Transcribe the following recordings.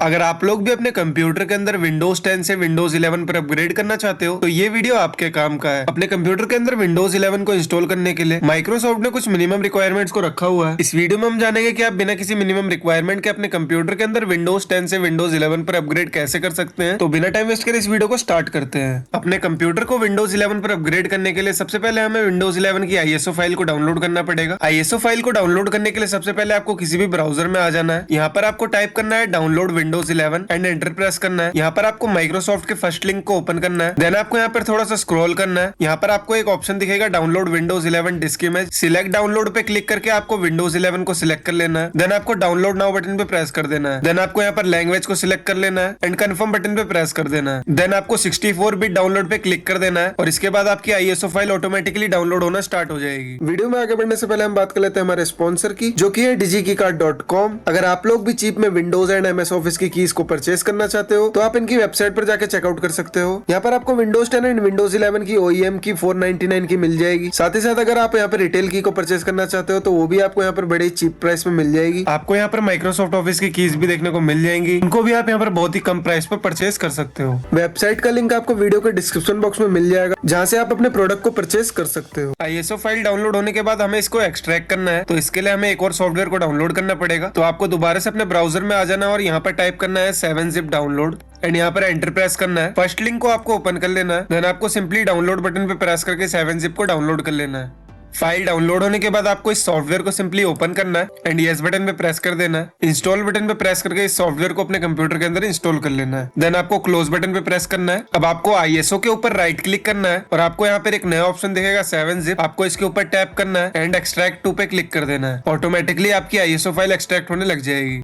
अगर आप लोग भी अपने कंप्यूटर के अंदर विंडोज 10 से विंडोज 11 पर अपग्रेड करना चाहते हो तो ये वीडियो आपके काम का है। अपने कंप्यूटर के अंदर विंडोज 11 को इंस्टॉल करने के लिए माइक्रोसॉफ्ट ने कुछ मिनिमम रिक्वायरमेंट्स को रखा हुआ है। इस वीडियो में हम जानेंगे कि आप बिना किसी मिनिमम रिक्वायरमेंट के अपने कंप्यूटर के अंदर विंडोज 10 से विंडोज 11 पर अपग्रेड कैसे कर सकते हैं। तो बिना टाइम वेस्ट करे इस वीडियो को स्टार्ट करते हैं। अपने कंप्यूटर को विंडोज 11 पर अपग्रेड करने के लिए सबसे पहले हमें विंडोज 11 की ISO फाइल को डाउनलोड करना पड़ेगा। ISO फाइल को डाउनलोड करने के लिए सबसे पहले आपको किसी भी ब्राउजर में आ जाना है। यहाँ पर आपको टाइप करना है download Windows 11 and enter press करना है। यहाँ पर आपको माइक्रोसॉफ्ट के फर्स्ट लिंक को ओपन करना है। देन आपको यहाँ पर थोड़ा सा स्क्रॉल करना है। यहाँ पर आपको एक ऑप्शन दिखेगा download Windows 11 disc image. Select download पे क्लिक करके आपको विंडोज 11 को सिलेक्ट कर लेना है। देन आपको डाउनलोड नाउ बटन पे प्रेस कर देना है। देन आपको यहाँ पर लैंग्वेज को सिलेक्ट कर लेना है एंड कंफर्म बटन पे प्रेस कर देना है। देन आपको 64 बिट डाउनलोड पे क्लिक कर देना है और इसके बाद आपकी ISO फाइल ऑटोमेटिकली डाउनलोड होना स्टार्ट हो जाएगी। वीडियो में आगे बढ़ने से पहले हम बात कर लेते हैं हमारे स्पॉन्सर की, जो की है digikeycard.com। अगर आप लोग भी चीप में विंडोज एंड MS ऑफिस की कीज को परचेस करना चाहते हो तो आप इनकी वेबसाइट पर जाके चेकआउट कर सकते हो। यहाँ पर आपको विंडोज 10 एंड विंडोज 11 की OEM की 499 की मिल जाएगी। साथ ही साथ अगर आप यहाँ पर रिटेल की को परचेस करना चाहते हो तो वो भी आपको यहाँ पर बड़े चीप प्राइस में मिल जाएगी। आपको यहाँ पर माइक्रोसॉफ्ट ऑफिस की कीज भी देखने को मिल जाएंगी। इनको भी आप यहाँ पर बहुत ही कम प्राइस पर परचेस कर सकते हो। वेबसाइट का लिंक आपको वीडियो के डिस्क्रिप्शन बॉक्स में मिल जाएगा, जहाँ से आप अपने प्रोडक्ट को परचेस कर सकते हो। ISO फाइल डाउनलोड होने के बाद हमें इसको एक्सट्रैक्ट करना है, तो इसके लिए हमें एक और सॉफ्टवेयर को डाउनलोड करना पड़ेगा। तो आपको दोबारा से अपने ब्राउजर में आ जाना है और यहाँ पर टाइप करना है 7-zip डाउनलोड एंड यहाँ पर एंटर प्रेस करना है। फर्स्ट लिंक को आपको ओपन कर लेना है। देन आपको सिंपली डाउनलोड बटन पे प्रेस करके 7-zip को डाउनलोड कर लेना है। फाइल डाउनलोड होने के बाद आपको इस सॉफ्टवेयर को सिंपली ओपन करना है एंड यस बटन पे प्रेस कर देना है। इंस्टॉल बटन पे प्रेस करके इस सॉफ्टवेयर को अपने कंप्यूटर के अंदर इंस्टॉल कर लेना है। देन आपको क्लोज बटन पे प्रेस करना है। अब आपको ISO के ऊपर राइट क्लिक करना है और आपको यहाँ पर एक नया ऑप्शन दिखेगा 7-zip। आपको इसके ऊपर टैप करना है एंड एक्सट्रैक्ट टू पे क्लिक कर देना है। ऑटोमेटिकली आपकी ISO फाइल एक्सट्रैक्ट होने लग जाएगी।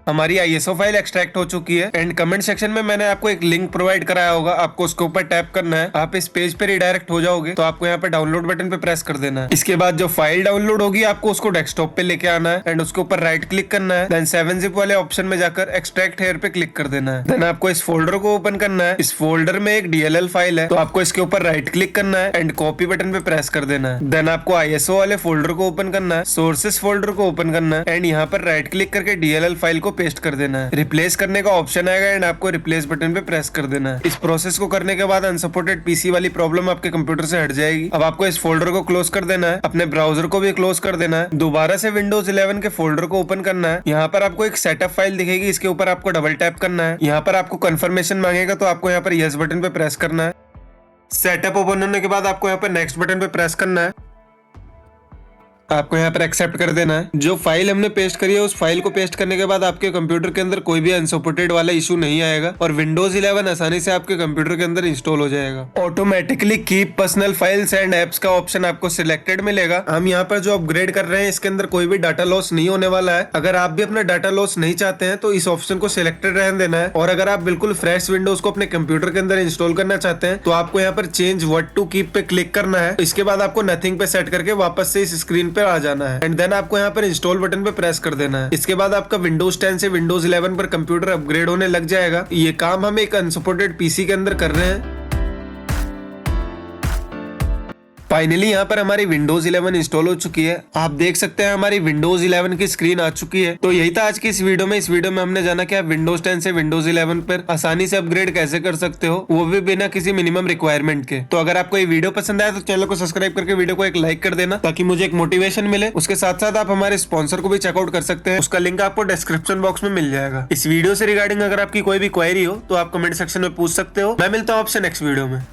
हमारी ISO फाइल एक्सट्रैक्ट हो चुकी है एंड कमेंट सेक्शन में मैंने आपको एक लिंक प्रोवाइड कराया होगा, आपको उसके ऊपर टैप करना है। आप इस पेज पे रिडायरेक्ट हो जाओगे तो आपको यहाँ पे डाउनलोड बटन पे प्रेस कर देना है। इसके बाद जो फाइल डाउनलोड होगी आपको उसको डेस्कटॉप पे लेके आना है एंड उसके ऊपर राइट क्लिक करना है। देन 7-zip वाले ऑप्शन में जाकर एक्सट्रैक्ट हेयर पे क्लिक कर देना है। देन आपको इस फोल्डर को ओपन करना है। इस फोल्डर में एक DLL फाइल है, तो आपको इसके ऊपर राइट क्लिक करना है एंड कॉपी बटन पे प्रेस कर देना है। देन आपको ISO वाले फोल्डर को ओपन करना है, सोर्सेस फोल्डर को ओपन करना है एंड यहाँ पर राइट क्लिक करके DLL फाइल को पेस्ट कर देना है। रिप्लेस करने का ऑप्शन आएगा एंड आपको रिप्लेस बटन पे प्रेस कर देना है। इस प्रोसेस को करने के बाद अनसपोर्टेड PC वाली प्रॉब्लम आपके कंप्यूटर से हट जाएगी। अब आपको इस फोल्डर को क्लोज कर देना है, अपने ब्राउजर को भी क्लोज कर देना है। दोबारा से विंडोज 11 के फोल्डर को ओपन करना है। यहाँ पर आपको एक सेटअप फाइल दिखेगी, इसके ऊपर आपको डबल टैप करना है। यहाँ पर आपको कंफर्मेशन मांगेगा तो आपको यहाँ पर यस बटन पे प्रेस करना है। सेटअप ओपन होने के बाद आपको यहाँ पर नेक्स्ट बटन पे प्रेस करना है। आपको यहाँ पर एक्सेप्ट कर देना है। जो फाइल हमने पेस्ट करी है उस फाइल को पेस्ट करने के बाद आपके कंप्यूटर के अंदर कोई भी अनसपोर्टेड वाला इशू नहीं आएगा और विंडोज 11 आसानी से आपके कंप्यूटर के अंदर इंस्टॉल हो जाएगा। Automatically keep personal files and apps का ऑप्शन आपको सिलेक्टेड मिलेगा। हम यहाँ पर जो अपग्रेड कर रहे हैं इसके अंदर कोई भी डाटा लॉस नहीं होने वाला है। अगर आप भी अपना डाटा लॉस नहीं चाहते हैं तो इस ऑप्शन को सिलेक्टेड रहने देना है। और अगर आप बिल्कुल फ्रेश विंडोज को अपने कंप्यूटर के अंदर इंस्टॉल करना चाहते हैं तो आपको यहाँ पर चेंज व्हाट टू कीप पे क्लिक करना है। इसके बाद आपको नथिंग पे सेट करके वापस से इस स्क्रीन पे आ जाना है एंड देन आपको यहाँ पर इंस्टॉल बटन पे प्रेस कर देना है। इसके बाद आपका विंडोज 10 से विंडोज 11 पर कंप्यूटर अपग्रेड होने लग जाएगा। ये काम हम एक अनसपोर्टेड PC के अंदर कर रहे हैं। फाइनली यहाँ पर हमारी विंडोज 11 इंस्टॉल हो चुकी है। आप देख सकते हैं हमारी विंडोज 11 की स्क्रीन आ चुकी है। तो यही था आज की इस वीडियो में। इस वीडियो में हमने जाना कि आप विंडोज 10 से विंडोज 11 पर आसानी से अपग्रेड कैसे कर सकते हो, वो भी बिना किसी मिनिमम रिक्वायरमेंट के। तो अगर आपको ये वीडियो पसंद आया तो चैनल को सब्सक्राइब करके वीडियो को एक लाइक कर देना ताकि मुझे एक मोटिवेशन मिले। उसके साथ साथ आप हमारे स्पॉन्सर को भी चेकआउट कर सकते हैं, उसका लिंक आपको डिस्क्रिप्शन बॉक्स में मिल जाएगा। इस वीडियो से रिगार्डिंग अगर आपकी कोई भी क्वेरी हो तो आप कमेंट सेक्शन में पूछ सकते हो। मैं मिलता हूँ आपसे नेक्स्ट वीडियो में।